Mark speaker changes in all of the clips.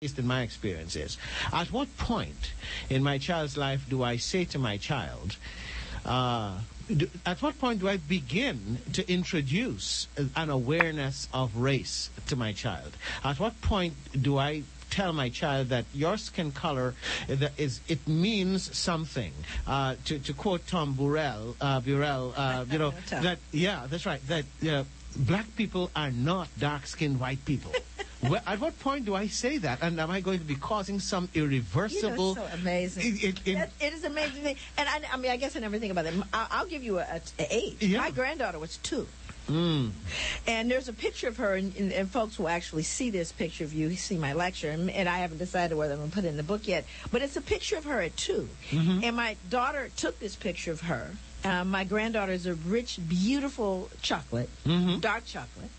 Speaker 1: least in my experience, is at what point in my child's life do I say to my child, at what point do I begin to introduce an awareness of race to my child? At what point do I tell my child that your skin color it means something? To quote Tom Burrell, that's right. That black people are not dark-skinned white people. Well, at what point do I say that? And am I going to be causing some irreversible...
Speaker 2: It's so amazing. It is amazing. And I mean, I guess I never think about it. I'll give you an age. Yeah. My granddaughter was 2. And there's a picture of her, and folks will actually see this picture of you, see my lecture, and I haven't decided whether I'm going to put it in the book yet, but it's a picture of her at 2. And my daughter took this picture of her. My granddaughter is a rich, beautiful chocolate, dark chocolate.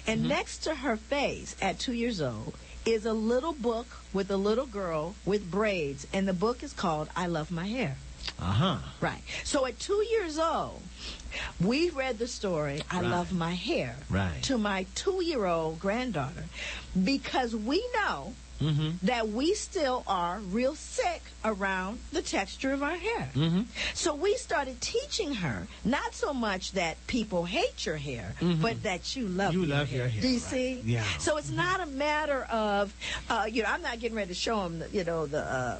Speaker 2: And next to her face at 2 years old is a little book with a little girl with braids. And the book is called I Love My Hair. Right. So at 2 years old, we read the story, I Love My Hair, to my 2-year-old granddaughter, because we know that we still are real sick around the texture of our hair. So we started teaching her not so much that people hate your hair, but that you love your hair. Do you see?
Speaker 1: Yeah.
Speaker 2: So it's not a matter of, I'm not getting ready to show them, the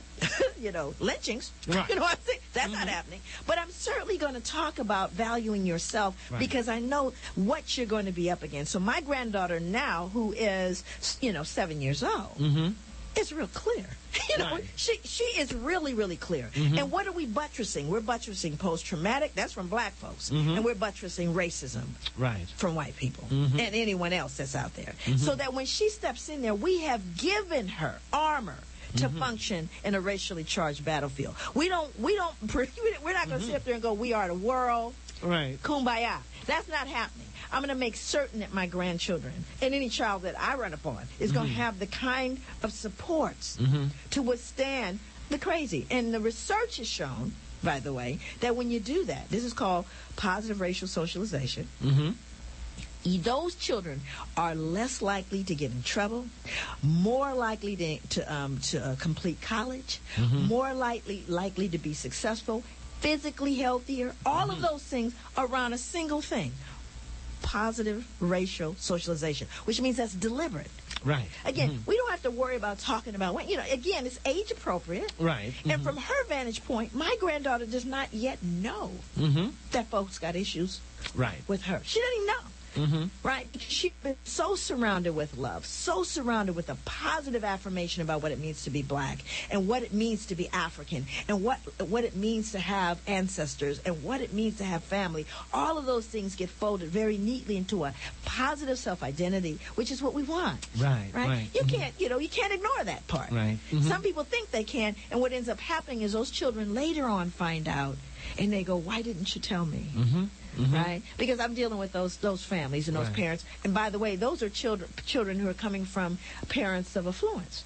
Speaker 2: lynchings.
Speaker 1: Right.
Speaker 2: You know what I'm saying? That's not happening. But I'm certainly going to talk about valuing yourself because I know what you're going to be up against. So my granddaughter now, who is, 7 years old, is real clear. She is really, really clear. And what are we buttressing? We're buttressing post-traumatic. That's from black folks. And we're buttressing racism from white people and anyone else that's out there. So that when she steps in there, we have given her armor to function in a racially charged battlefield. We're not going to sit up there and go, we are the world, kumbaya. That's not happening. I'm going to make certain that my grandchildren and any child that I run upon is going to have the kind of supports to withstand the crazy. And the research has shown, by the way, that when you do that, this is called positive racial socialization, those children are less likely to get in trouble, more likely to complete college, more likely to be successful, physically healthier, all of those things around a single thing: positive racial socialization, which means that's deliberate.
Speaker 1: Right.
Speaker 2: Again, we don't have to worry about talking about when, again, it's age appropriate.
Speaker 1: Right.
Speaker 2: And from her vantage point, my granddaughter does not yet know that folks got issues with her. She doesn't even know. Right? She's been so surrounded with love, so surrounded with a positive affirmation about what it means to be black and what it means to be African and what it means to have ancestors and what it means to have family. All of those things get folded very neatly into a positive self-identity, which is what we want. Right? You can't, you can't ignore that part. Some people think they can, and what ends up happening is those children later on find out and they go, why didn't you tell me? Right? Because I'm dealing with those families and those parents. And by the way, those are children who are coming from parents of affluence.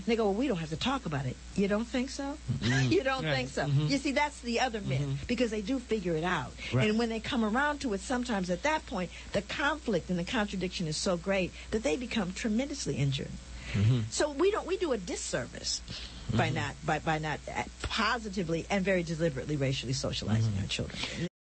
Speaker 2: They go, well, we don't have to talk about it. You don't think so? You don't think so? You see, that's the other myth, because they do figure it out. And when they come around to it, sometimes at that point, the conflict and the contradiction is so great that they become tremendously injured. So we do a disservice by not positively and very deliberately racially socializing our children.